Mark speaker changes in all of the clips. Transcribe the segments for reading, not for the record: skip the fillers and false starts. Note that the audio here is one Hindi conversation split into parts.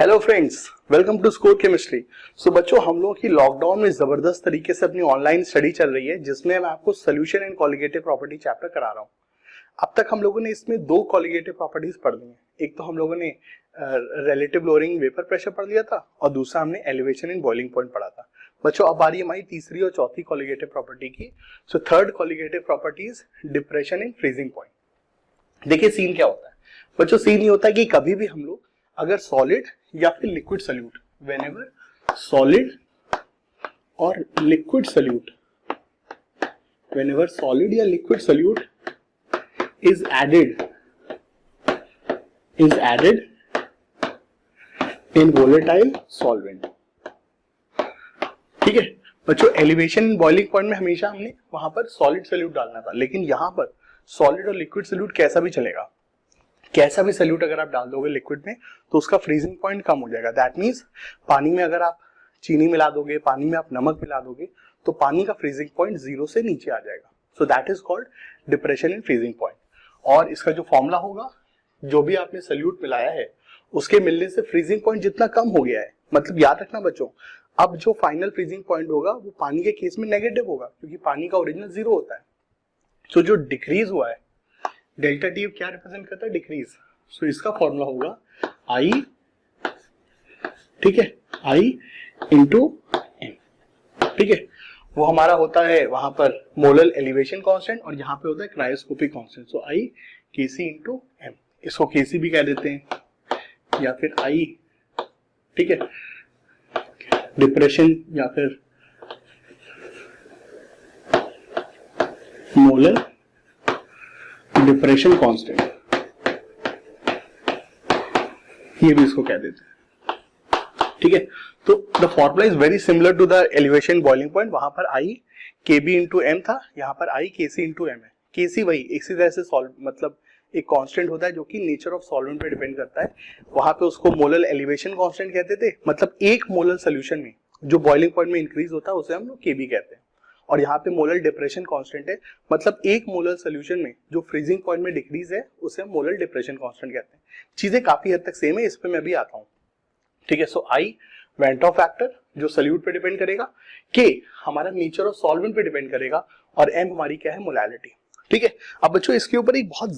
Speaker 1: Hello friends, welcome to score chemistry. So बच्चों, हम लोगों की लॉकडाउन में जबरदस्त तरीके से अपनी ऑनलाइन स्टडी चल रही है, जिसमें मैं आपको solution and colligative property chapter करा रहा हूँ। अब तक हम लोगों ने इसमें दो कॉलिगेटिव प्रॉपर्टीज पढ़ ली हैं। एक तो हम लोगों ने रिलेटिव लोअरिंग वेपर प्रेशर पढ़ लिया था और दूसरा हमने एलिवेशन इन बॉइलिंग पॉइंट पढ़ा था। बच्चों, अब आ रही है हमारी तीसरी और चौथी कॉलिगेटिव प्रॉपर्टी की। So third colligative property is depression in freezing point. देखिए सीन क्या होता है बच्चों। सीन ये होता है कि कभी भी हम लोग अगर सॉलिड या फिर लिक्विड सोल्यूट, व्हेनेवर सॉलिड और लिक्विड सोल्यूट, व्हेनेवर सॉलिड या liquid solute is added in volatile solvent। ठीक है बच्चों, एलिवेशन बॉइलिंग पॉइंट में हमेशा हमने वहां पर सॉलिड सोल्यूट डालना था, लेकिन यहां पर सॉलिड और लिक्विड सोल्यूट कैसा भी चलेगा। कैसा भी सोल्यूट अगर आप डाल दोगे लिक्विड में तो उसका फ्रीजिंग पॉइंट कम हो जाएगा। दैट मींस पानी में अगर आप चीनी मिला दोगे, पानी में आप नमक मिला दोगे, तो पानी का फ्रीजिंग पॉइंट 0 से नीचे आ जाएगा। So that is called depression in freezing point. और इसका जो फॉर्मूला होगा, जो भी आपने सोल्यूट मिलाया है उसके मिलने से फ्रीजिंग पॉइंट जितना कम हो गया है, मतलब याद रखना बच्चों, अब जो फाइनल फ्रीजिंग पॉइंट होगा वो पानी के केस में नेगेटिव होगा, क्योंकि पानी का ओरिजिनल 0 होता है। सो जो डिक्रीज हुआ है, डेल्टा टी क्या रिप्रेजेंट करता है? डिक्रीज। सो इसका फॉर्मूला होगा आई, ठीक है, आई इंटू एम। ठीक है, वो हमारा होता है वहां पर मोलर एलिवेशन कांस्टेंट और यहाँ पे होता है क्रायोस्कोपिक कांस्टेंट। सो आई केसी इंटू एम, इसको केसी भी कह देते हैं या फिर आई, ठीक है, डिप्रेशन या फिर मोलर डिप्रेशन कांस्टेंट, ये भी इसको कह देते हैं। ठीक है, तो the formula is very similar to the elevation boiling point. वहां पर आई केबी इंटू एम था, यहाँ पर आई केसी इंटू एम है। केसी वही इसी तरह से सॉल्व, मतलब एक कांस्टेंट होता है जो कि नेचर ऑफ सॉल्वेंट पे डिपेंड करता है। वहां पे उसको मोलर एलिवेशन कांस्टेंट कहते थे, मतलब एक मोलर सोल्यूशन में जो बॉइलिंग पॉइंट में इंक्रीज होता है उसे हम लोग केबी कहते हैं। और यहाँ पे मोलर डिप्रेशन कांस्टेंट है, मतलब एक मोलर सोल्यूशन में जो फ्रीजिंग पॉइंट में डिक्रीज है उसे हम मोलर डिप्रेशन कांस्टेंट कहते हैं। चीजें काफी हद तक सेम है, इस पे मैं भी आता हूँ। ठीक है, सो आई वेंट ऑफ फैक्टर जो सोल्यूट पे डिपेंड करेगा, के हमारा नेचर ऑफ सॉल्वेंट पे डिपेंड करेगा, और एम हमारी क्या है? मोलैलिटी। ठीक है, अब बच्चों इसके ऊपर एक बहुत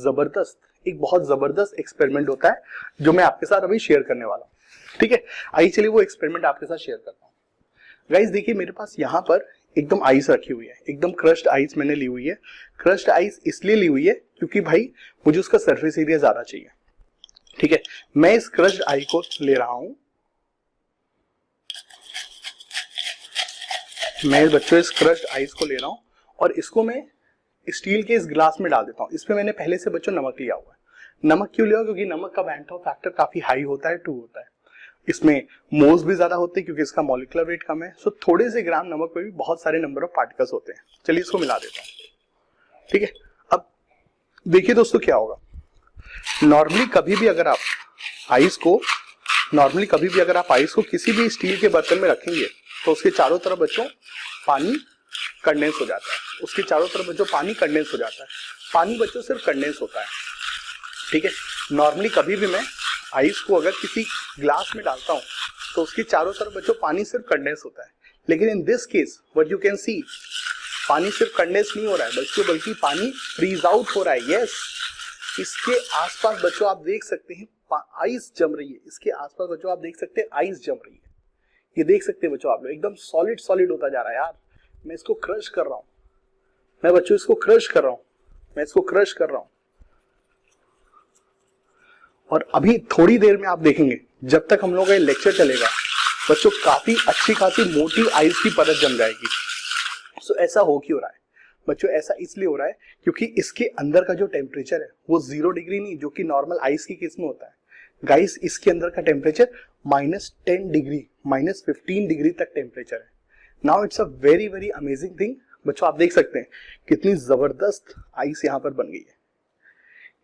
Speaker 1: जबरदस्त एक्सपेरिमेंट होता है जो मैं आपके साथ अभी शेयर करने वाला हूँ। ठीक है, आइए चलिए वो एक्सपेरिमेंट आपके साथ शेयर करता हूँ। गाइस देखिए, मेरे पास यहाँ पर एकदम आइस रखी हुई है, एकदम क्रश्ड आइस मैंने ली हुई है। क्रश्ड आइस इसलिए ली हुई है क्योंकि भाई मुझे उसका सरफेस एरिया ज्यादा चाहिए। ठीक है, मैं इस क्रश्ड आइस को ले रहा हूं, मैं बच्चों इस क्रश्ड आइस को ले रहा हूं और इसको मैं स्टील के इस ग्लास में डाल देता हूं। इसमें मैंने पहले से बच्चों नमक लिया हुआ है। नमक क्यों लिया? क्योंकि नमक का वेंट ऑफ फैक्टर काफी हाई होता है, 2 होता है। इसमें मोल्स भी ज्यादा होते हैं क्योंकि इसका मॉलिक्यूलर वेट कम है। सो थोड़े से ग्राम नमक में भी बहुत सारे नंबर ऑफ पार्टिकल्स होते हैं। चलिए इसको मिला देता हूं। ठीक है, अब देखिए दोस्तों क्या होगा। नॉर्मली कभी भी अगर आप आइस को किसी भी स्टील के बर्तन में रखेंगे तो उसके चारों तरफ बच्चों पानी कंडेंस हो जाता है। उसके चारों तरफ बच्चों पानी कंडेंस हो जाता है। पानी बच्चों सिर्फ कंडेंस होता है। ठीक है, नॉर्मली कभी भी मैं आइस को अगर किसी ग्लास में डालता हूं तो उसके चारों तरफ बच्चों पानी सिर्फ कंडेंस होता है। लेकिन in this case what you can see, पानी सिर्फ कंडेंस नहीं हो रहा है बच्चों, बल्कि पानी फ्रीज आउट हो रहा है। यस, इसके आसपास बच्चों आप देख सकते हैं आइस जम रही है। इसके आसपास बच्चों आप देख सकते हैं आइस जम रही है। ये देख सकते हैं बच्चों आप लोग, एकदम सॉलिड होता जा रहा है यार। मैं इसको क्रश कर रहा हूं, मैं बच्चों इसको क्रश कर रहा हूं। और अभी थोड़ी देर में आप देखेंगे, जब तक हम लोग का ये लेक्चर चलेगा बच्चों, काफी अच्छी खासी मोटी आइस की परत जम जाएगी। सो ऐसा हो क्यों रहा है बच्चों? ऐसा इसलिए हो रहा है क्योंकि इसके अंदर का जो टेम्परेचर है वो 0 डिग्री नहीं, जो कि नॉर्मल आइस की केस में होता है। गाइस इसके अंदर का टेम्परेचर -10 डिग्री, -15 डिग्री तक टेम्परेचर है। Now it's a very very amazing thing. बच्चों आप देख सकते हैं कितनी जबरदस्त आइस यहाँ पर बन गई है,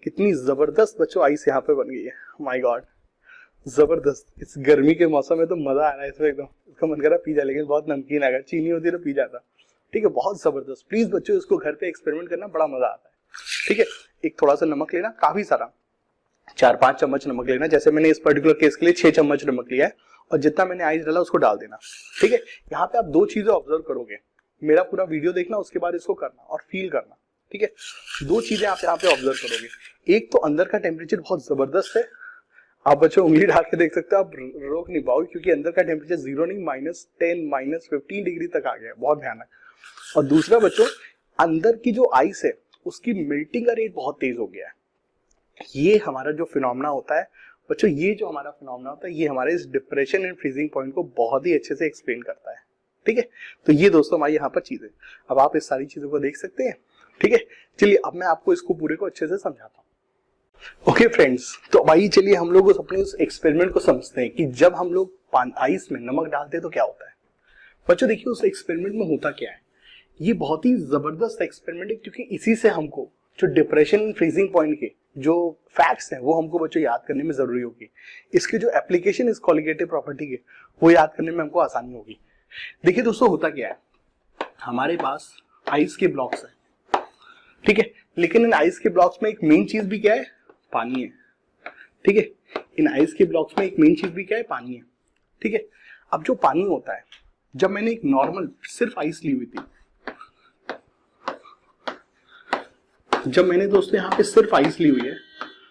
Speaker 1: कितनी जबरदस्त बच्चों आइस यहाँ पे बन गई है। माय गॉड, जबरदस्त। इस गर्मी के मौसम में तो मजा आ रहा है इसमें एकदम। इसका मन कर रहा पी जाए, लेकिन बहुत नमकीन है, अगर चीनी होती तो पी जाता। ठीक है, बहुत जबरदस्त। प्लीज बच्चों इसको घर पे एक्सपेरिमेंट करना, बड़ा मजा आता है। ठीक है, एक थोड़ा सा नमक लेना, काफी सारा, 4-5 चम्मच नमक लेना, जैसे मैंने इस पर्टिकुलर केस के लिए 6 चम्मच नमक लिया है, और जितना मैंने आइस डाला उसको डाल देना। ठीक है, यहाँ पे आप 2 चीजें ऑब्जर्व करोगे, मेरा पूरा वीडियो देखना, उसके बाद इसको करना और फील करना। ठीक है, 2 चीजें आप यहाँ पे ऑब्जर्व करोगे। एक तो अंदर का टेम्परेचर बहुत जबरदस्त है, आप बच्चों उंगली डाल के देख सकते हो, आप रोक नहीं पाओगे, क्योंकि अंदर का टेम्परेचर 0 नहीं -10 -15 डिग्री तक आ गया है, बहुत भयानक। और दूसरा बच्चों, अंदर की जो आइस है उसकी मेल्टिंग का रेट बहुत तेज हो गया है। ये हमारा जो फिनोमेना होता है बच्चों, ये जो हमारा फिनोमेना होता है, ये हमारे इस डिप्रेशन एंड फ्रीजिंग पॉइंट को बहुत ही अच्छे से एक्सप्लेन करता है। ठीक है, तो ये दोस्तों हमारी यहाँ पर चीजें, अब आप इस सारी चीजों को देख सकते हैं। ठीक है, चलिए अब मैं आपको इसको पूरे को अच्छे से समझाता हूँ। ओके फ्रेंड्स, तो भाई चलिए हम लोग अपने उस एक्सपेरिमेंट को समझते हैं कि जब हम लोग आइस में नमक डालते हैं तो क्या होता है। बच्चों देखिए, उस एक्सपेरिमेंट में होता क्या है, ये बहुत ही जबरदस्त एक्सपेरिमेंट है, क्योंकि इसी से हमको जो डिप्रेशन एंड फ्रीजिंग पॉइंट के जो फैक्ट्स हैं वो हमको बच्चों याद करने में जरूरी होगी। इसके जो एप्लीकेशन इस कॉलिगेटिव प्रॉपर्टी के, वो याद करने में हमको आसानी होगी। देखिए दोस्तों, होता क्या है, हमारे पास आइस के ब्लॉक्स है। ठीक है, लेकिन इन आइस के ब्लॉक्स में एक मेन चीज भी क्या है, पानी है। ठीक है, इन आइस के ब्लॉक्स में एक मेन चीज भी क्या है, पानी है। ठीक है, अब जो पानी होता है, जब मैंने एक नॉर्मल सिर्फ आइस ली हुई थी, जब मैंने दोस्तों यहाँ पे सिर्फ आइस ली हुई है,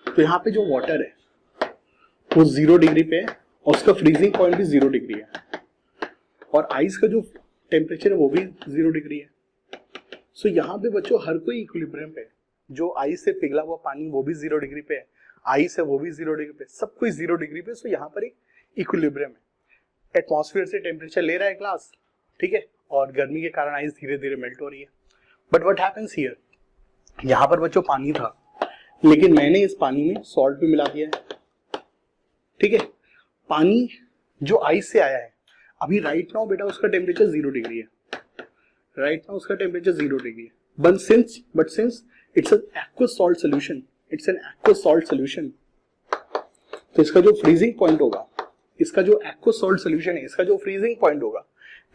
Speaker 1: तो यहाँ पे जो वाटर है वो 0 डिग्री पे है, और उसका फ्रीजिंग पॉइंट भी 0 डिग्री है, और आइस का जो टेम्परेचर है वो भी 0 डिग्री है। सो यहाँ पे बच्चों हर कोई इक्विलिब्रियम पे है, जो आइस से पिघला हुआ पानी वो भी 0 डिग्री पे है, आइस है वो भी 0 डिग्री पे, सब कोई 0 डिग्री पे। सो यहाँ पर एक इक्विलिब्रियम है, एटमॉस्फेयर से टेम्परेचर ले रहा है ग्लास, ठीक है, और गर्मी के कारण आइस धीरे धीरे मेल्ट हो रही है। बट व्हाट हैपेंस हियर, यहाँ पर बच्चों पानी था, लेकिन मैंने इस पानी में सॉल्ट भी मिला दिया है। ठीक है, पानी जो आइस से आया है, अभी राइट नाउ बेटा उसका टेम्परेचर 0 डिग्री है, राइट नाउ उसका टेम्परेचर 0 डिग्री है, but since it's an aqueous salt solution, it's an aqueous salt solution, तो इसका जो फ्रीजिंग पॉइंट होगा, इसका जो एक्वस सॉल्ट सोल्यूशन है, इसका जो फ्रीजिंग पॉइंट होगा,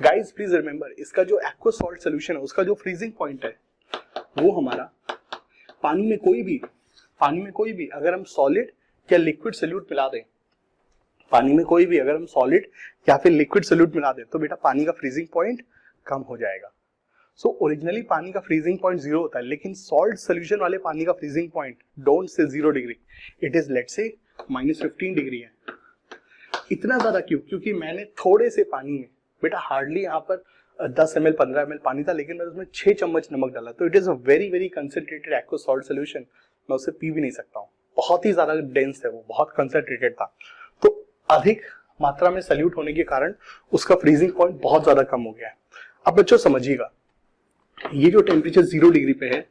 Speaker 1: गाइस प्लीज रिमेंबर, इसका जो एक्वस सॉल्ट सोल्यूशन है उसका जो फ्रीजिंग पॉइंट है वो हमारा पानी में कोई भी अगर हम सॉलिड या लिक्विड सोल्यूट मिला दें, पानी में कोई भी अगर हम सॉलिड या फिर लिक्विड सोल्यूट मिला दें, तो बेटा पानी का फ्रीजिंग पॉइंट कम हो जाएगा। सो ओरिजिनली पानी का फ्रीजिंग पॉइंट 0 होता है, लेकिन सॉल्ट सोल्यूशन वाले पानी का freezing point don't say 0 degree, it is let's say -15 degree है। इतना ज्यादा क्यों, क्योंकि मैंने थोड़े से पानी में बेटा हार्डली यहाँ पर 10 ml 15 ml पानी था, लेकिन मैंने उसमें 6 चम्मच नमक डाला, तो it is a very very concentrated aqueous salt solution, मैं उसे पी भी नहीं सकता हूँ, बहुत ही ज्यादा डेंस है वो, बहुत कंसंट्रेटेड था, तो अधिक मात्रा में सल्यूट होने के कारण उसका फ्रीजिंग पॉइंट बहुत ज्यादा कम हो गया है। अब बच्चों समझिएगा, ये जो टेम्परेचर 0 डिग्री पे है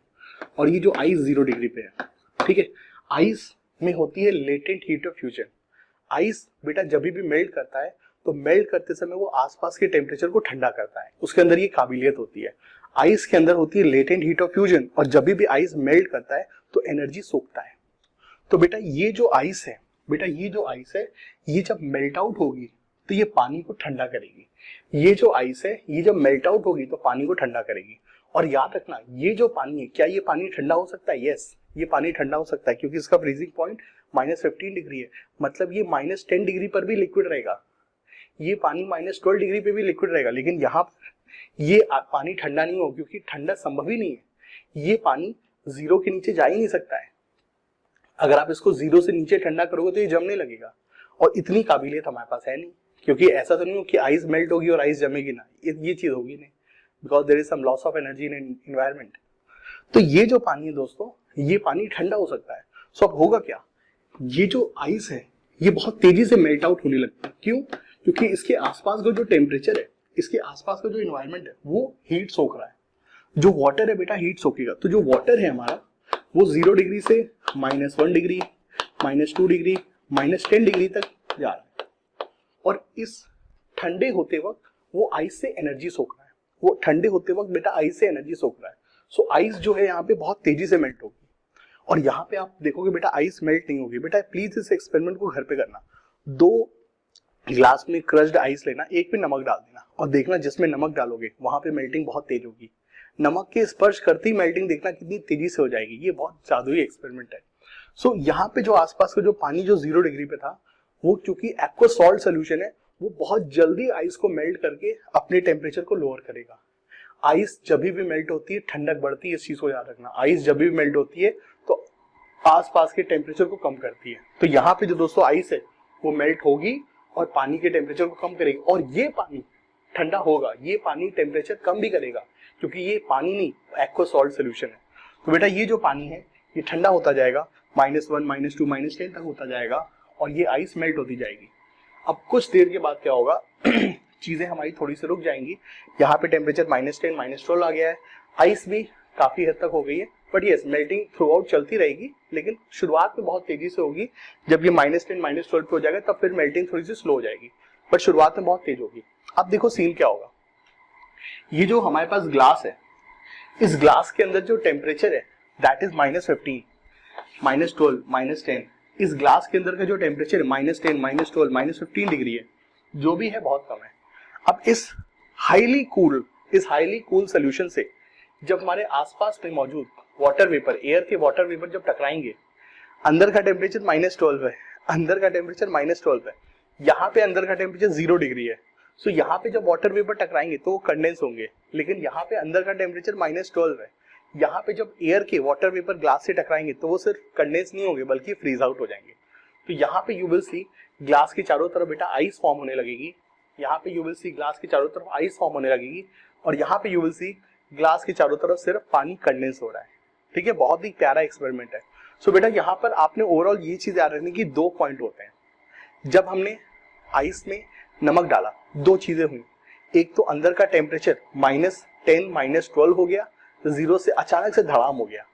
Speaker 1: और ये जो आइस 0 डिग्री पे है, ठीक है, आइस में होती है latent heat of fusion. Ice बेटा जब भी मेल्ट करता है तो मेल्ट करते समय वो आसपास के टेम्परेचर को ठंडा करता है, उसके अंदर ये काबिलियत होती है। आइस के अंदर होती है लेटेंट हीट ऑफ फ्यूजन, और जब भी आइस मेल्ट करता है तो एनर्जी सोखता है। तो बेटा ये जो आइस है, ये जब मेल्ट आउट होगी तो ये पानी को ठंडा करेगी। ये जो आइस है ये जब मेल्ट आउट होगी तो पानी को ठंडा करेगी। और याद रखना, ये जो पानी है, क्या ये पानी ठंडा हो सकता है? यस, ये पानी ठंडा हो सकता है, क्योंकि इसका फ्रीजिंग पॉइंट -15 डिग्री है, मतलब ये -10 डिग्री पर भी लिक्विड रहेगा, ये पानी -12 डिग्री पे भी लिक्विड रहेगा। लेकिन यहाँ पर ये पानी ठंडा नहीं हो, क्योंकि ठंडा संभव ही नहीं है, ये पानी 0 के नीचे जा ही नहीं सकता है। अगर आप इसको 0 से नीचे ठंडा करोगे तो ये जमने लगेगा, और इतनी काबिलियत हमारे पास है नहीं, क्योंकि ऐसा तो नहीं हो कि आइस मेल्ट होगी और आइस जमेगी ना, ये चीज होगी नहीं, because there is some loss of energy in environment. तो ये जो पानी है दोस्तों, ये पानी ठंडा हो सकता है। सो अब होगा क्या, ये जो आइस है ये बहुत तेजी से मेल्ट आउट होने लगती है। क्यों? क्योंकि इसके आसपास का जो टेम्परेचर है, इसके आसपास का जो एनवायरनमेंट है वो हीट सोख रहा है। जो वाटर है बेटा हीट सोखेगा, तो जो वाटर है हमारा वो 0 डिग्री से -1 डिग्री, -2 डिग्री, -10 डिग्री तक जा रहा है, और इस ठंडे होते वक्त वो आइस से एनर्जी सोख रहा है, वो ठंडे होते वक्त बेटा आइस से एनर्जी सोख रहा है। सो आइस जो है यहाँ पे बहुत तेजी से मेल्ट होगी, और यहाँ पे आप देखोगे बेटा आइस मेल्ट नहीं होगी। बेटा प्लीज इस एक्सपेरिमेंट को घर पे करना, 2 ग्लास में क्रश्ड आइस लेना, एक पे नमक डाल देना, और देखना जिसमें नमक डालोगे वहां पे मेल्टिंग बहुत तेज होगी। नमक के स्पर्श करते ही मेल्टिंग देखना कितनी तेजी से हो जाएगी। ये बहुत जादुई एक्सपेरिमेंट है। सो यहाँ पे जो आसपास का जो पानी जो 0 डिग्री पे था, वो चूंकि एक्वा सॉल्ट सोल्यूशन है, वो बहुत जल्दी आइस को मेल्ट करके अपने टेम्परेचर को लोअर करेगा। आइस जब भी मेल्ट होती है ठंडक बढ़ती है, इस चीज को याद रखना। आइस जब भी मेल्ट होती है तो आसपास के टेम्परेचर को कम करती है। तो यहाँ पे जो दोस्तों आइस है वो मेल्ट होगी और पानी के टेम्परेचर को कम करेगी, और ये पानी ठंडा होगा, ये पानी टेम्परेचर कम भी करेगा, क्योंकि ये पानी नहीं एक्वा सॉल्ट सोल्यूशन है। तो बेटा ये जो पानी है ये ठंडा होता जाएगा, -1, -2, -10 तक होता जाएगा, और ये आइस मेल्ट होती जाएगी। अब कुछ देर के बाद क्या होगा चीजें हमारी थोड़ी सी रुक जाएंगी। यहाँ पे टेम्परेचर -10, -12 आ गया है, आइस भी काफी हद तक हो गई है, but yes melting through out चलती रहेगी, लेकिन शुरुआत में बहुत तेजी से होगी। जब ये -10, -12 पे हो जाएगा तब फिर मेल्टिंग थोड़ी सी स्लो हो जाएगी, बट शुरुआत में बहुत तेज होगी। अब देखो सीन क्या होगा, ये जो हमारे पास ग्लास है, इस ग्लास के अंदर जो टेम्परेचर है दैट इज -15, -12, -10। इस ग्लास के अंदर का जो टेम्परेचर है -10, -12, -15 डिग्री है, जो भी है बहुत कम है। अब इस हाईली कूल सोल्यूशन से जब हमारे आसपास में मौजूद वाटर वेपर, एयर के वाटर वेपर जब टकराएंगे, अंदर का टेम्परेचर -12 है, अंदर का टेम्परेचर -12 है, यहाँ पे अंदर का टेम्परेचर 0 डिग्री है। सो यहाँ पे जब वाटर वेपर टकराएंगे तो वो कंडेंस होंगे, लेकिन यहाँ पे अंदर का टेम्परेचर -12 है। यहाँ पे जब एयर के वाटर वेपर ग्लास से टकराएंगे तो वो सिर्फ कंडेंस नहीं होंगे बल्कि फ्रीज आउट हो जाएंगे। तो यहाँ पे यू विल सी ग्लास के चारों तरफ बेटा आइस फॉर्म होने लगेगी, यहाँ पे यू विल सी ग्लास के चारों तरफ आइस फॉर्म होने लगेगी, और यहाँ पे यू विल सी ग्लास के चारों तरफ सिर्फ पानी कंडेंस हो रहा है। ठीक है, बहुत ही प्यारा एक्सपेरिमेंट है। सो बेटा यहाँ पर आपने ओवरऑल ये चीज याद रखनी कि 2 पॉइंट होते हैं। जब हमने आइस में नमक डाला 2 चीजें हुई, एक तो अंदर का टेम्परेचर -10, -12 हो गया, तो 0 से अचानक से धड़ाम हो गया,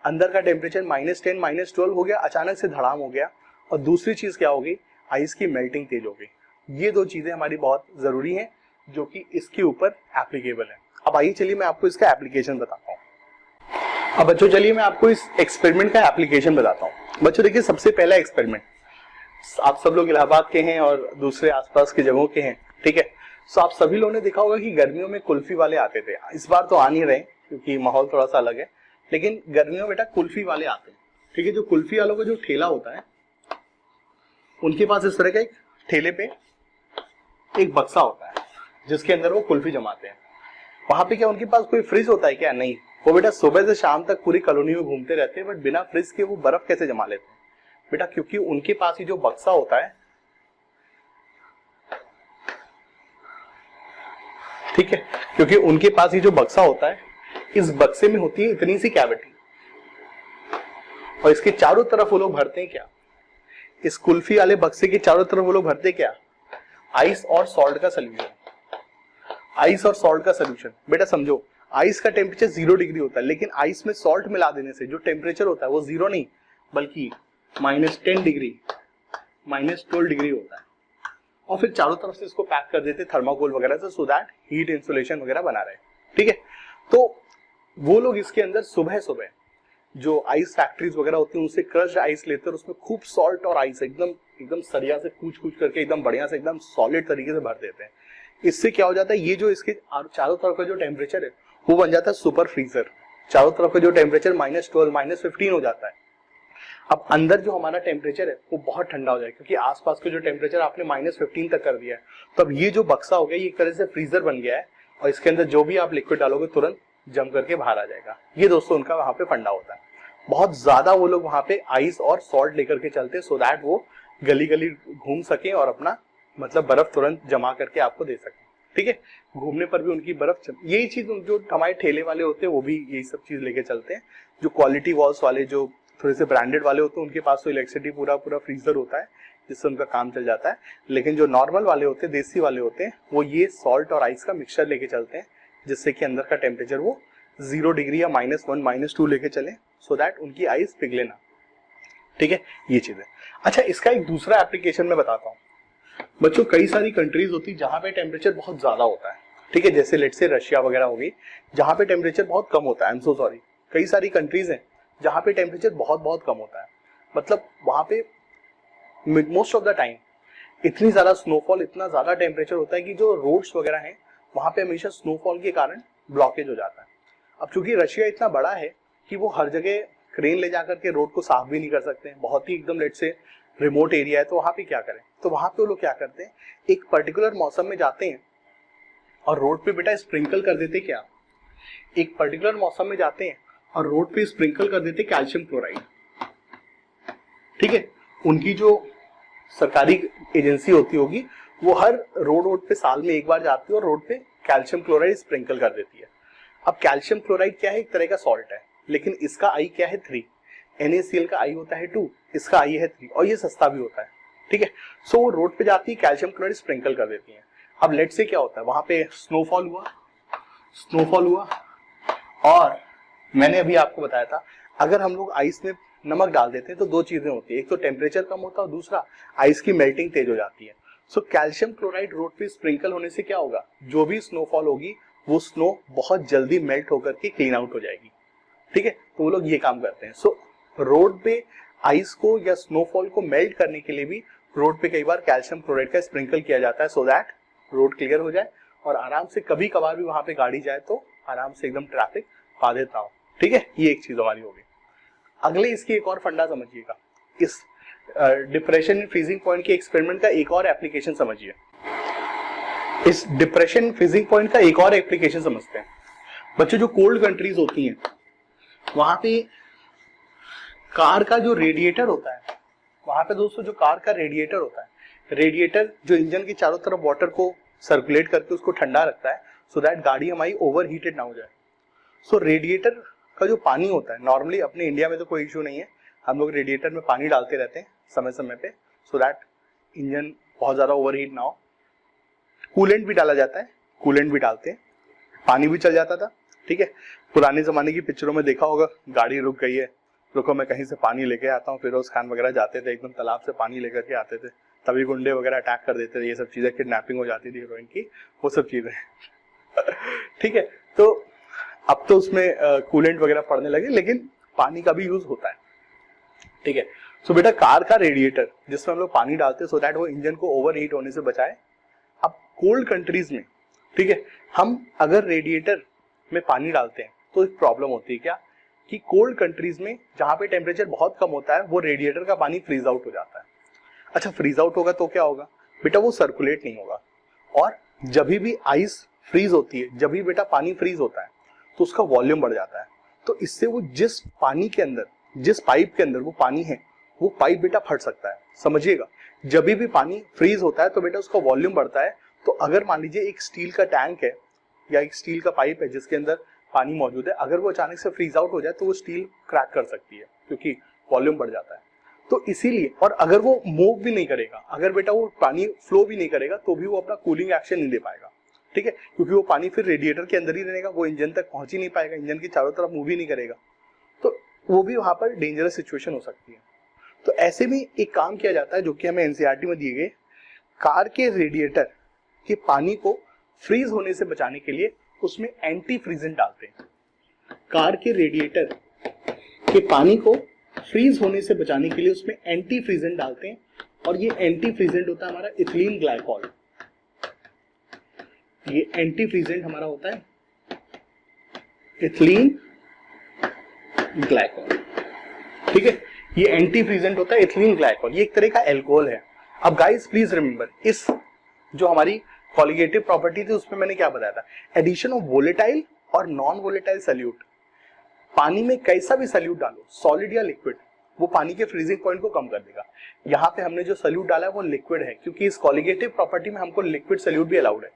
Speaker 1: अंदर का टेम्परेचर -10, -12 हो गया, अचानक से धड़ाम हो गया, और दूसरी चीज क्या हो गई, आइस की मेल्टिंग तेज हो गई। ये 2 चीजें हमारी बहुत जरूरी हैं जो कि इसके ऊपर एप्लीकेबल है। अब आइए चलिए मैं आपको इसका एप्लीकेशन बताता हूँ। अब बच्चों चलिए मैं आपको इस एक्सपेरिमेंट का एप्लीकेशन बताता हूँ। बच्चों देखिए, सबसे पहला एक्सपेरिमेंट, आप सब लोग इलाहाबाद के हैं और दूसरे आसपास के जगहों के हैं, ठीक है। सो आप सभी लोगों ने देखा होगा कि गर्मियों में कुल्फी वाले आते थे। इस बार तो आ नहीं रहे क्योंकि माहौल थोड़ा सा अलग है, लेकिन गर्मियों में बेटा कुल्फी वाले आते हैं, ठीक है। जो कुल्फी वालों का जो ठेला होता है, उनके पास इस तरह का एक ठेले पे एक बक्सा होता है जिसके अंदर वो कुल्फी जमाते हैं। वहां पे क्या उनके पास कोई फ्रिज होता है क्या? नहीं, वो बेटा सुबह से शाम तक पूरी कॉलोनी में घूमते रहते हैं, बट बिना फ्रिज के वो बर्फ कैसे जमा लेते हैं बेटा? क्योंकि उनके पास ही जो बक्सा होता है, ठीक है, क्योंकि उनके पास ही जो बक्सा होता है, इस बक्से में होती है इतनी सी कैविटी, और इसके चारों तरफ वो लोग भरते हैं क्या? इस कुल्फी वाले बक्से के चारों तरफ वो लोग भरते क्या? आइस और सॉल्ट का सोल्यूशन। आइस और सॉल्ट का सोल्यूशन बेटा समझो, आइस का टेम्परेचर 0 डिग्री होता है, लेकिन आइस में सॉल्ट मिला देने से जो टेम्परेचर होता है वो 0 नहीं बल्कि -10 डिग्री, -12 डिग्री होता है, और फिर चारों तरफ से इसको पैक कर देते थर्माकोल वगैरह से, सो दैट हीट इंसुलेशन वगैरह बना रहे, ठीक है। तो वो लोग इसके अंदर सुबह सुबह जो आइस फैक्ट्रीज वगैरह होती है उनसे क्रश्ड आइस लेते हैं, उसमें खूब सॉल्ट और आइस एकदम सरिया से कूच करके एकदम बढ़िया से एकदम सॉलिड तरीके से भर देते हैं। इससे क्या हो जाता है, ये जो इसके चारों तरफ का जो टेम्परेचर है वो बन जाता है सुपर फ्रीजर। चारों तरफ का जो टेम्परेचर -12, -15 हो जाता है। अब अंदर जो हमारा टेम्परेचर है वो बहुत ठंडा हो जाएगा, क्योंकि आसपास का जो टेम्परेचर आपने -15 तक कर दिया है। तो अब ये जो बक्सा हो गया ये एक तरह से फ्रीजर बन गया है, और इसके अंदर जो भी आप लिक्विड डालोगे तुरंत जम करके बाहर आ जाएगा। ये दोस्तों उनका वहां पे फंडा होता है। बहुत ज्यादा वो लोग वहां पे आइस और सॉल्ट लेकर के चलते, सो दैट वो गली गली घूम सके और अपना मतलब बर्फ तुरंत जमा करके आपको दे सके, ठीक है। घूमने पर भी उनकी बर्फ यही चीज जो हमारे ठेले वाले होते हैं वो भी यही सब चीज लेके चलते हैं। जो क्वालिटी वॉल्स वाले, जो थोड़े से ब्रांडेड वाले होते हैं, उनके पास तो इलेक्ट्रिसिटी पूरा फ्रीजर होता है जिससे उनका काम चल जाता है। लेकिन जो नॉर्मल वाले होते हैं, देसी वाले होते हैं, वो ये सॉल्ट और आइस का मिक्सचर लेके चलते हैं, जिससे कि अंदर का टेम्परेचर वो 0 डिग्री या -1, -2 लेके चले, सो दैट उनकी आइस पिघले ना, ठीक है। ये चीज है। अच्छा, इसका एक दूसरा एप्लीकेशन मैं बताता हूँ बच्चों। कई सारी कंट्रीज होती है जहां पे टेम्परेचर बहुत ज्यादा होता है, ठीक है, जैसे लेट्स से रशिया वगैरह हो गई, जहां पे टेम्परेचर बहुत कम होता है। आई एम सो सॉरी, कई सारी कंट्रीज हैं जहां पे टेम्परेचर बहुत कम होता है। मतलब वहां पे मोस्ट ऑफ द टाइम इतनी ज्यादा स्नोफॉल, इतना ज्यादा टेम्परेचर होता है कि जो रोड्स वगैरह हैं वहां पे हमेशा स्नोफॉल के कारण ब्लॉकेज हो जाता है। अब चूंकि रशिया इतना बड़ा है कि वो हर जगह क्रेन ले जाकर के रोड को साफ भी नहीं कर सकते हैं, बहुत ही एकदम लेट से रिमोट एरिया है, तो वहां पे क्या करें? तो वहां पे वो लोग क्या करते हैं, एक पर्टिकुलर मौसम में जाते हैं और रोड पे बेटा स्प्रिंकल कर देते क्या, एक पर्टिकुलर मौसम में जाते हैं और रोड पे स्प्रिंकल कर देते कैल्शियम क्लोराइड। ठीक है, उनकी जो सरकारी एजेंसी होती होगी वो हर रोड पे साल में एक बार जाती है और रोड पे कैल्शियम क्लोराइड स्प्रिंकल कर देती है। अब कैल्शियम क्लोराइड क्या है, एक तरह का सॉल्ट है, लेकिन इसका आई क्या है 3, NaCl का आई होता है 2, इसका आई है 3 और ये सस्ता भी होता है। ठीक है, सो वो रोड पे जाती है, कैल्शियम क्लोराइड स्प्रिंकल कर देती है। अब लेट से क्या होता है, वहां पे स्नोफॉल हुआ और मैंने अभी आपको बताया था अगर हम लोग आइस में नमक डाल देते हैं तो दो चीजें होती है, एक तो टेम्परेचर कम होता है और दूसरा आइस की मेल्टिंग तेज हो जाती है। सो कैल्शियम क्लोराइड रोड पे स्प्रिंकल होने से क्या होगा, जो भी स्नोफॉल होगी वो स्नो बहुत जल्दी मेल्ट होकर के क्लीन आउट हो जाएगी। ठीक है, तो वो लोग ये काम करते हैं। सो रोड पे आइस को या स्नोफॉल को मेल्ट करने के लिए भी रोड पे कई बार कैल्शियम क्लोराइड का स्प्रिंकल किया जाता है, सो दैट रोड क्लियर हो जाए और आराम से कभी कभार भी वहां पे गाड़ी जाए तो आराम से एकदम ट्रैफिक बाधित ना हो। ठीक है, ये एक चीज हमारी होगी। अगले इसकी एक और फंडा समझिएगा, इस डिप्रेशन इन फ्रीजिंग पॉइंट के एक्सपेरिमेंट का एक और एप्लीकेशन समझिए। इस डिप्रेशन फ्रीजिंग पॉइंट का एक और एप्लीकेशन समझते हैं। बच्चों, जो कोल्ड कंट्रीज होती हैं वहां पे कार का जो रेडिएटर होता है, वहां पे दोस्तों जो कार का रेडिएटर होता है, रेडिएटर जो इंजन के चारों तरफ वाटर को सर्कुलेट करके उसको ठंडा रखता है सो दैट गाड़ी हमारी ओवर हीटेड ना हो जाए। सो रेडिएटर का जो पानी होता है, नॉर्मली अपने इंडिया में तो कोई इश्यू नहीं है, हम लोग रेडिएटर में पानी डालते रहते हैं समय समय पे सो दैट इंजन बहुत ज्यादा ओवरहीट ना हो। कूलेंट भी डाला जाता है, कूलेंट भी डालते हैं, पानी भी चल जाता था। ठीक है, पुराने जमाने की पिक्चरों में देखा होगा, गाड़ी रुक गई है, रुको मैं कहीं से पानी लेके आता हूँ, फिरोज खान वगैरह जाते थे एकदम तालाब से पानी लेकर के आते थे, तभी गुंडे वगैरह अटैक कर देते थे, ये सब चीजें, किडनैपिंग हो जाती थी हीरोइन की, वो सब चीजें। ठीक है, तो अब तो उसमें कूलेंट वगैरह पड़ने लगे, लेकिन पानी का भी यूज होता है। ठीक है, सो बेटा कार का रेडिएटर जिसमें हम लोग पानी डालते हैं सो दैट वो इंजन को ओवरहीट होने से बचाए। अब कोल्ड कंट्रीज में, ठीक है, हम अगर रेडिएटर में पानी डालते हैं तो एक प्रॉब्लम होती है क्या, कि कोल्ड कंट्रीज में जहां पे टेम्परेचर बहुत कम होता है वो रेडिएटर का पानी फ्रीज आउट हो जाता है। अच्छा, फ्रीज आउट होगा तो क्या होगा बेटा, वो सर्कुलेट नहीं होगा, और जब भी आइस फ्रीज होती है, जब भी बेटा पानी फ्रीज होता है तो उसका वॉल्यूम बढ़ जाता है, तो इससे वो जिस पानी के अंदर, जिस पाइप के अंदर वो पानी है, वो पाइप बेटा फट सकता है। समझिएगा, जब भी पानी फ्रीज होता है तो बेटा उसका वॉल्यूम बढ़ता है, तो अगर मान लीजिए एक स्टील का टैंक है या एक स्टील का पाइप है जिसके अंदर पानी मौजूद है, अगर वो अचानक से फ्रीज आउट हो जाए तो वो स्टील क्रैक कर सकती है क्योंकि वॉल्यूम बढ़ जाता है। तो इसीलिए, और अगर वो मूव भी नहीं करेगा, अगर बेटा वो पानी फ्लो भी नहीं करेगा तो भी वो अपना कूलिंग एक्शन नहीं दे पाएगा। ठीक है, क्योंकि वो पानी फिर रेडिएटर के अंदर ही रहेगा, वो इंजन तक पहुंच ही नहीं पाएगा, इंजन की चारों तरफ मूव ही नहीं करेगा, तो वो भी वहां पर डेंजरस सिचुएशन हो सकती है। तो ऐसे में एक काम किया जाता है जो कि हमें एनसीईआरटी में दिए गए, कार के रेडिएटर के पानी को फ्रीज होने से बचाने के लिए उसमें एंटी फ्रीजेंट डालते हैं। कार के रेडिएटर के पानी को फ्रीज होने से बचाने के लिए उसमें एंटी फ्रीजेंट डालते हैं, और ये एंटी फ्रीजेंट होता है हमारा इथिलीन ग्लाइकॉल। ये एंटी फ्रीजेंट हमारा होता है इथिलीन ग्लाइकॉल। ठीक है, ये एंटी फ्रीजेंट होता है इथिलीन ग्लाइकॉल, ये एक तरह का एल्कोहल है। अब गाइस प्लीज रिमेंबर, इस जो हमारी कॉलिगेटिव प्रॉपर्टी थी उसमें मैंने क्या बताया था, एडिशन ऑफ वोलेटाइल और नॉन वोलेटाइल सॉल्यूट। पानी में कैसा भी सॉल्यूट डालो, सॉलिड या लिक्विड, वो पानी के फ्रीजिंग पॉइंट को कम कर देगा। यहाँ पे हमने जो सॉल्यूट डाला है वो लिक्विड है, क्योंकि इस कॉलिगेटिव प्रॉपर्टी में हमको लिक्विड सॉल्यूट भी अलाउड है।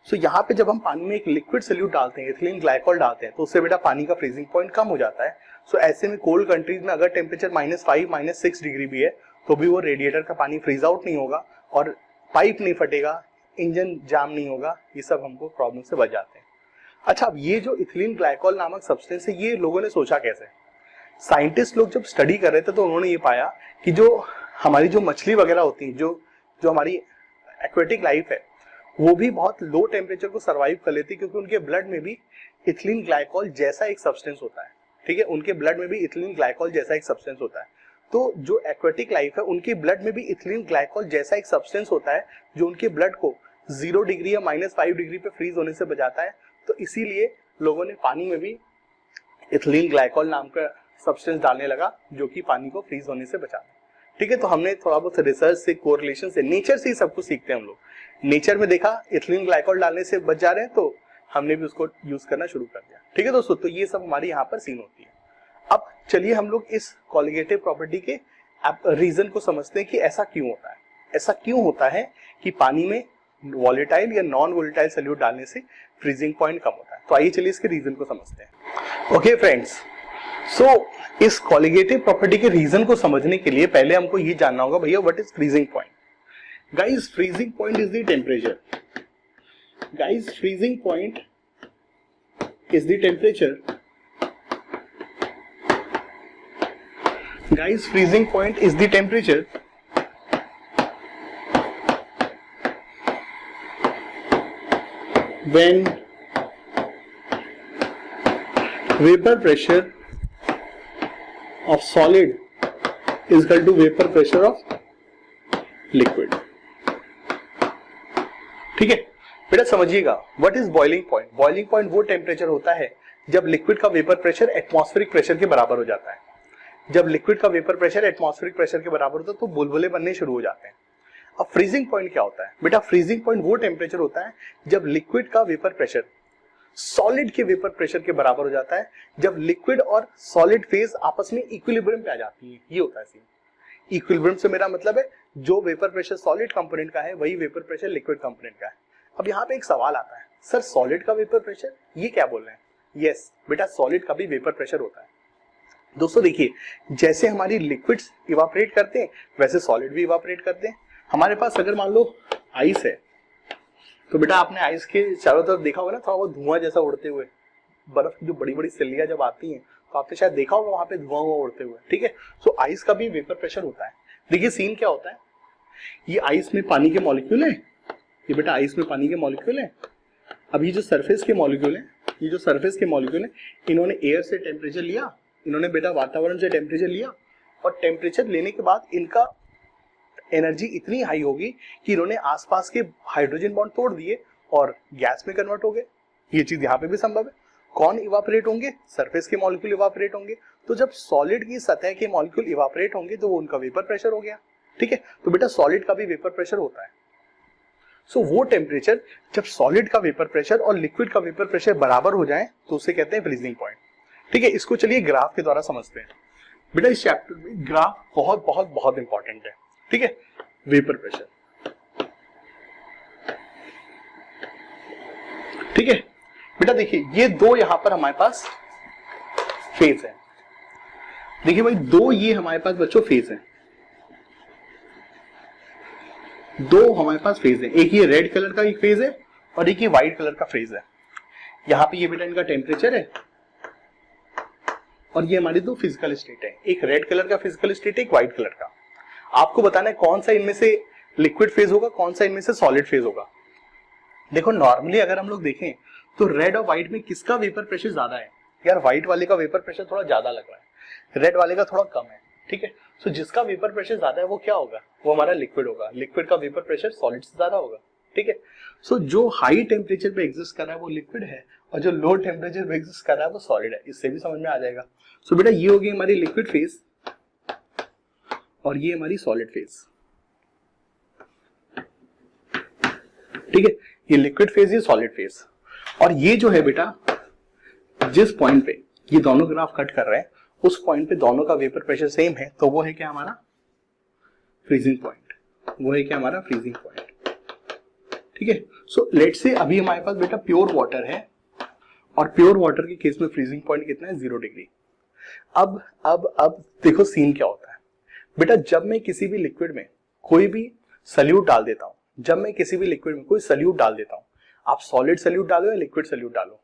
Speaker 1: सो यहाँ पे जब हम पानी में एक लिक्विड सॉल्यूट डालते हैं, इथिलीन ग्लाइकॉल डालते हैं, तो उससे बेटा पानी का फ्रीजिंग पॉइंट कम हो जाता है। सो ऐसे में कोल्ड कंट्रीज में अगर टेम्परेचर -5 -6 डिग्री भी है तो भी वो रेडिएटर का पानी फ्रीज आउट नहीं होगा और पाइप नहीं फटेगा, इंजन जाम नहीं होगा, ये सब हमको प्रॉब्लम से बच जाते हैं। अच्छा, अब ये जो इथिलीन ग्लाइकॉल नामक सब्सटेंस है, ये लोगों ने सोचा कैसे? साइंटिस्ट लोग जब स्टडी कर रहे थे तो उन्होंने ये पाया कि जो हमारी जो मछली वगैरह होती है, जो हमारी एक्वेटिक लाइफ है, वो भी बहुत लो टेम्परेचर को सर्वाइव कर लेती है, क्योंकि उनके ब्लड में भी इथिलीन ग्लाइकॉल जैसा एक सब्सटेंस होता है। ठीक है, उनके ब्लड में भी इथिलीन ग्लाइकॉल जैसा एक सब्सटेंस होता है। तो जो एक्वेटिक लाइफ है उनके ब्लड में भी इथिलीन ग्लाइकॉल जैसा एक सब्सटेंस होता है जो उनके ब्लड को 0 डिग्री या -5 डिग्री पे फ्रीज होने से बचाता है। तो इसीलिए लोगों ने पानी में भी इथिलीन ग्लाइकॉल नाम का सब्सटेंस डालने लगा जो कि पानी को फ्रीज होने से बचा। ठीक है, तो हमने थोड़ा बहुत रिसर्च से, कोरिलेशन से, नेचर से ही सब कुछ सीखते हैं हम लोग। नेचर में देखा इथिलीन ग्लाइकॉल डालने से बच जा रहे हैं, तो हमने भी उसको यूज करना शुरू कर दिया। ठीक है दोस्तों, तो ये सब हमारी यहाँ पर सीन होती है। अब चलिए हम लोग इस कॉलिगेटिव प्रॉपर्टी के रीजन को समझते हैं कि ऐसा क्यों होता है। ऐसा क्यों होता है कि पानी में वॉलेटाइल या नॉन वॉलेटाइल सॉल्यूट डालने से फ्रीजिंग पॉइंट कम होता है। तो आइए चलिए इसके रीजन को समझते हैं। ओके फ्रेंड्स, सो इस कॉलिगेटिव प्रॉपर्टी के रीजन को समझने के लिए पहले हमको ये जानना होगा, भैया what is freezing point. Guys, freezing point is the temperature. Guys, freezing point is the temperature. Guys, freezing point is the temperature when vapor pressure of solid is equal to vapor pressure of liquid। ठीक है बेटा, समझिएगा what is boiling point. Boiling point वो टेम्परेचर होता है जब लिक्विड का वेपर प्रेशर एटमॉस्फेरिक प्रेशर के बराबर हो जाता है। जब लिक्विड का वेपर प्रेशर एटमॉस्फेरिक प्रेशर के बराबर होता है तो बुलबुले बनने शुरू हो जाते हैं। अब फ्रीजिंग पॉइंट क्या होता है बेटा? फ्रीजिंग पॉइंट वो टेम्परेचर होता है जब लिक्विड का वेपर प्रेशर सॉलिड के वेपर प्रेशर के बराबर हो जाता है, जब लिक्विड और सॉलिड फेज आपस में इक्विलिब्रियम पे आ जाती है। ये होता है सीन। इक्विलिब्रियम से मेरा मतलब है जो वेपर प्रेशर सॉलिड कंपोनेंट का है वही वेपर प्रेशर लिक्विड कंपोनेंट का है। अब यहाँ पे एक सवाल आता है, सर सॉलिड का वेपर प्रेशर, ये क्या बोल रहे हैं? यस बेटा, सॉलिड का भी वेपर प्रेशर होता है। दोस्तों देखिए, जैसे हमारी लिक्विड्स इवापोरेट करते हैं वैसे सॉलिड भी इवापोरेट करते हैं। हमारे पास अगर मान लो आइस है, तो बेटा आपने आइस के चारों तरफ देखा होगा ना, थोड़ा बहुत धुआं जैसा उड़ते हुए। बर्फ की जो बड़ी बड़ी सिल्लियां जब आती हैं तो आपने शायद देखा होगा वहां पे धुआं उड़ते हुए। ठीक है, सो आइस का भी वेपर प्रेशर होता है। देखिए सीन क्या होता है, ये आइस में पानी के मॉलिक्यूल है, ये बेटा आइस में पानी के मॉलिक्यूल है। अब ये जो सरफेस के मॉलिक्यूल है, ये जो सरफेस के मॉलिक्यूल है, इन्होंने एयर से टेम्परेचर लिया, इन्होंने बेटा वातावरण से टेम्परेचर लिया, और टेम्परेचर लेने के बाद इनका एनर्जी इतनी हाई होगी कि इन्होंने आसपास के हाइड्रोजन बॉन्ड तोड़ दिए और गैस में कन्वर्ट हो गए। ये चीज यहाँ पे भी संभव है। कौन इवापोरेट होंगे? सरफेस के मॉलिक्यूल इवापोरेट होंगे। तो जब सॉलिड की सतह के मॉलिक्यूल इवापोरेट होंगे तो वो उनका वेपर प्रेशर हो गया। ठीक है, तो बेटा सॉलिड का भी वेपर प्रेशर होता है। सो वो टेम्परेचर जब सॉलिड का वेपर प्रेशर और लिक्विड का वेपर प्रेशर बराबर हो जाए तो उसे कहते हैं फ्रीजिंग पॉइंट। ठीक है, इसको चलिए ग्राफ के द्वारा समझते हैं। बेटा इस चैप्टर में ग्राफ बहुत बहुत बहुत इंपॉर्टेंट है। ठीक है, वेपर प्रेशर। ठीक है बेटा, देखिए ये दो यहां पर हमारे पास फेज है। देखिए भाई, दो ये हमारे पास बच्चों फेज है, दो हमारे पास फेज है। एक ये रेड कलर का एक फेज है और एक ये व्हाइट कलर का फेज है। यहां पे ये बेटा इनका टेम्परेचर है और ये हमारी दो फिजिकल स्टेट है, एक रेड कलर का फिजिकल स्टेट है, एक व्हाइट कलर का। आपको बताना है कौन सा इनमें से लिक्विड फेज होगा, कौन सा इनमें से सॉलिड फेज होगा। देखो नॉर्मली अगर हम लोग देखें तो रेड और व्हाइट में किसका वेपर प्रेशर ज्यादा है? यार व्हाइट वाले का वेपर प्रेशर थोड़ा ज्यादा लग रहा है, रेड वाले का थोड़ा कम है। ठीक है, सो जिसका वेपर प्रेशर ज्यादा है वो क्या होगा? वो हमारा लिक्विड होगा। लिक्विड का वेपर प्रेशर सॉलिड से ज्यादा होगा। ठीक है, सो जो हाई टेम्परेचर पे एग्जिस्ट कर रहा है वो लिक्विड है और जो लो टेम्परेचर पे एग्जिस्ट कर रहा है वो सॉलिड है। इससे भी समझ में आ जाएगा। सो बेटा ये होगी हमारी लिक्विड फेज और ये हमारी सॉलिड फेज। ठीक है, ये लिक्विड फेज, ये सॉलिड फेज। और ये जो है बेटा जिस पॉइंट पे ये दोनों ग्राफ कट कर रहे हैं उस पॉइंट पे दोनों का वेपर प्रेशर सेम है, तो वो है क्या? हमारा फ्रीजिंग पॉइंट। वो है क्या? हमारा फ्रीजिंग पॉइंट। ठीक है, सो लेट्स से अभी हमारे पास बेटा प्योर वाटर है और प्योर वाटर के केस में फ्रीजिंग पॉइंट कितना है? 0 डिग्री। अब देखो सीन क्या होता है बेटा, जब मैं किसी भी लिक्विड में कोई भी सल्यूट डाल देता हूं, जब मैं किसी भी लिक्विड में कोई सल्यूट डाल देता हूं, आप सॉलिड सल्यूट डालो या लिक्विड सल्यूट डालो,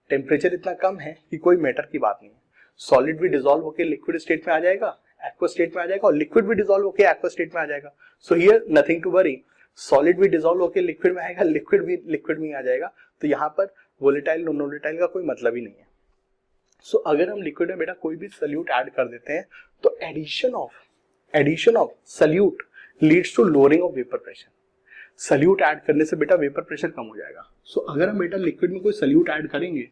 Speaker 1: टेम्परेचर इतना कम है कि कोई मैटर की बात नहीं है। सॉलिड भी डिसॉल्व होकर लिक्विड स्टेट में आ जाएगा, एक्वा स्टेट में आ जाएगा, और लिक्विड भी डिसॉल्व होकर एक्वा स्टेट में आ जाएगा। So here nothing to worry, solid भी डिसॉल्व होकर लिक्विड में आएगा, लिक्विड भी लिक्विड में आ जाएगा। तो यहाँ पर वोलेटाइल नॉन वोलेटाइल का कोई मतलब ही नहीं है। सो अगर हम लिक्विड में बेटा कोई भी सल्यूट ऐड कर देते हैं तो addition of solute leads to lowering of vapour pressure. Solute add करने से बेटा वेपर प्रेशर कम हो जाएगा। सो अगर हम बेटा लिक्विड में कोई सल्यूट ऐड करेंगे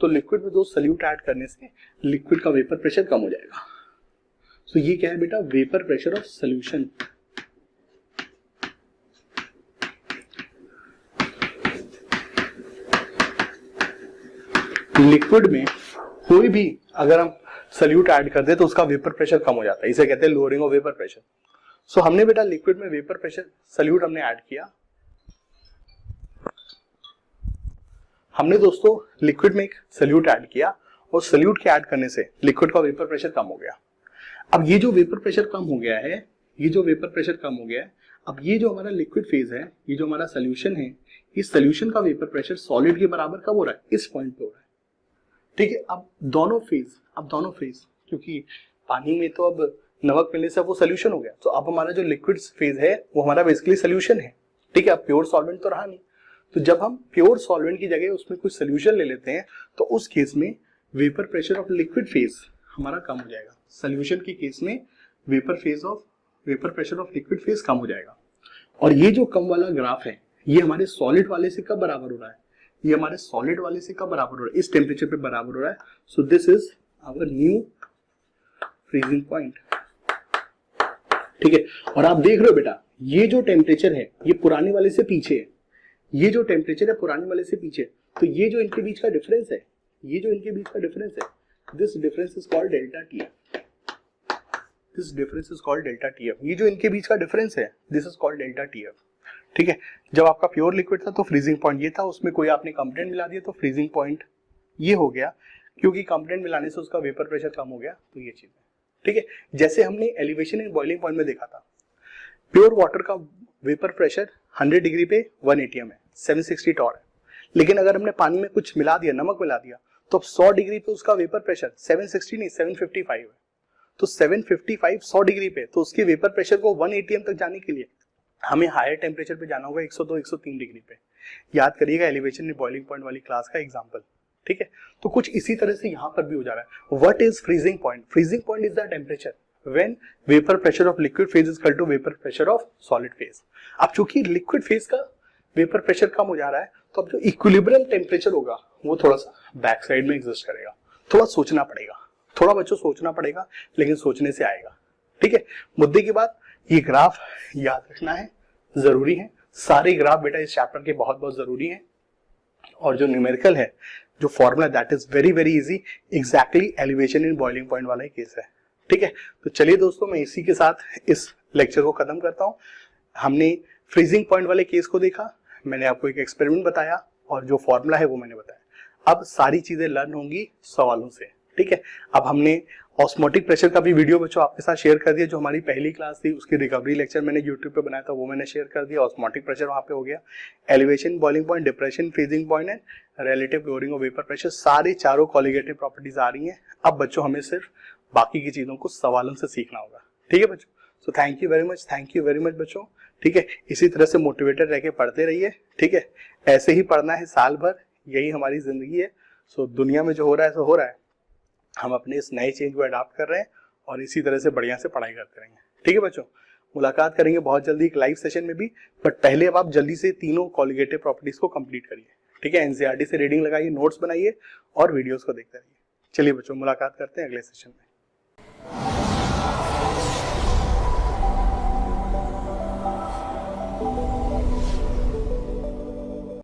Speaker 1: तो लिक्विड में दो सल्यूट ऐड करने से लिक्विड का वेपर प्रेशर कम हो जाएगा। सो ये क्या है बेटा, vapour pressure of solution. Liquid में कोई भी अगर हम सल्यूट ऐड कर दे तो उसका वेपर प्रेशर कम हो जाता है, इसे कहते हैं लोअरिंग ऑफ वेपर प्रेशर। सो हमने बेटा लिक्विड में वेपर प्रेशर सल्यूट हमने ऐड किया, हमने दोस्तों लिक्विड में एक सल्यूट ऐड किया और सल्यूट के ऐड करने से लिक्विड का वेपर प्रेशर कम हो गया। अब ये जो वेपर प्रेशर कम हो गया है, ये जो वेपर प्रेशर कम हो गया है, अब ये जो हमारा लिक्विड फेज है, ये जो हमारा सोल्यूशन है, इस सोल्यूशन का वेपर प्रेशर सॉलिड के बराबर कब हो रहा है, इस पॉइंट पे हो रहा है। ठीक है, अब दोनों फेज क्योंकि पानी में तो अब नमक मिलने से वो सोल्यूशन हो गया, तो अब हमारा जो लिक्विड फेज है वो हमारा बेसिकली सोल्यूशन है। ठीक है, अब प्योर सॉल्वेंट तो रहा नहीं, तो जब हम प्योर सॉल्वेंट की जगह उसमें कुछ सोल्यूशन ले लेते हैं तो उस केस में vapour pressure of liquid phase हमारा कम हो जाएगा। सोल्यूशन के केस में vapour pressure of liquid phase कम हो जाएगा। और ये जो कम वाला ग्राफ है ये हमारे सॉलिड वाले से कब बराबर हो रहा है, ये हमारे सॉलिड वाले से कब बराबर हो रहा है, इस टेम्परेचर पे बराबर हो रहा है। So this is our new freezing point. ठीक है, और आप देख रहे हो बेटा ये जो टेम्परेचर है ये पुराने वाले से पीछे है, ये जो टेम्परेचर है पुराने वाले से पीछे, तो ये जो इनके बीच का डिफरेंस है, ये जो इनके बीच का डिफरेंस है, this difference is called delta TF. This difference is called delta TF. ये जो इनके बीच का डिफरेंस है this is called delta TF. ठीक है, जब आपका प्योर लिक्विड था तो फ्रीजिंग पॉइंट ये था, उसमें कोई आपने कंपोनेंट मिला दिया तो फ्रीजिंग पॉइंट ये हो गया, क्योंकि कंपोनेंट मिलाने से उसका वेपर प्रेशर कम हो गया, तो ये चीज है। ठीक है, जैसे हमने एलिवेशन एंड बॉइलिंग पॉइंट में देखा था, प्योर वाटर का वेपर प्रेशर 100 डिग्री पे 1 atm है, 760 टॉर है, लेकिन अगर हमने पानी में कुछ मिला दिया, नमक मिला दिया, तो 100 डिग्री पे उसका वेपर प्रेशर 760 नहीं 755 है। तो 755 100 डिग्री पे, तो उसके वेपर प्रेशर को 1 atm तक जाने के लिए हमें हायर टेम्परेचर पे जाना होगा 102 103 डिग्री पे। याद करिएगा एलिवेशन एंड बॉइलिंग पॉइंट वाली क्लास का एग्जांपल। ठीक है, तो कुछ इसी तरह से यहाँ पर भी हो जा रहा है। What is freezing point? Freezing point is the temperature when vapour pressure of liquid phase is equal to vapour pressure of solid phase. अब चूंकि लिक्विड फेज का वेपर प्रेशर कम हो जा रहा है, तो अब जो इक्विलिब्रियम टेम्परेचर होगा वो थोड़ा सा बैक साइड में एग्जिस्ट करेगा। थोड़ा सोचना पड़ेगा, थोड़ा बच्चों सोचना पड़ेगा, लेकिन सोचने से आएगा। ठीक है, मुद्दे की बात, ये ग्राफ याद रखना है, जरूरी है। सारे ग्राफ बेटा इस चैप्टर के बहुत बहुत जरूरी है। और जो न्यूमेरिकल है, जो formula, that is very very easy, exactly elevation in boiling point वाला ही केस है। ठीक है, तो चलिए दोस्तों, मैं इसी के साथ इस लेक्चर को खत्म करता हूं। हमने फ्रीजिंग पॉइंट वाले केस को देखा, मैंने आपको एक एक्सपेरिमेंट बताया और जो फॉर्मूला है वो मैंने बताया। अब सारी चीजें लर्न होंगी सवालों से। ठीक है, अब हमने ऑस्मोटिक प्रेशर का भी वीडियो बच्चों आपके साथ शेयर कर दिया, जो हमारी पहली क्लास थी उसकी रिकवरी लेक्चर मैंने यूट्यूब पे बनाया था, वो मैंने शेयर कर दिया। ऑस्मोटिक प्रेशर वहां पे हो गया, elevation, boiling point, depression, freezing point and relative lowering of vapour pressure, सारी चारों कॉलिगेटिव प्रॉपर्टीज आ रही हैं। अब बच्चों हमें सिर्फ बाकी की चीजों को सवालों से सीखना होगा। ठीक है बच्चों, so thank you very much बच्चों। ठीक है, इसी तरह से मोटिवेटेड रह के पढ़ते रहिए। ठीक है, ऐसे ही पढ़ना है साल भर, यही हमारी जिंदगी है। सो दुनिया में जो हो रहा है सो हो रहा है, हम अपने इस नए चेंज को अडॉप्ट कर रहे हैं और इसी तरह से बढ़िया से पढ़ाई करते रहेंगे। ठीक है बच्चों, मुलाकात करेंगे बहुत जल्दी एक लाइव सेशन में भी, बट पहले अब आप जल्दी से तीनों कॉलिगेटिव प्रॉपर्टीज को कंप्लीट करिए। ठीक है, एनसीईआरटी से रीडिंग लगाइए, नोट्स बनाइए और वीडियोस को देखते रहिए। चलिए बच्चों, मुलाकात करते हैं अगले सेशन में।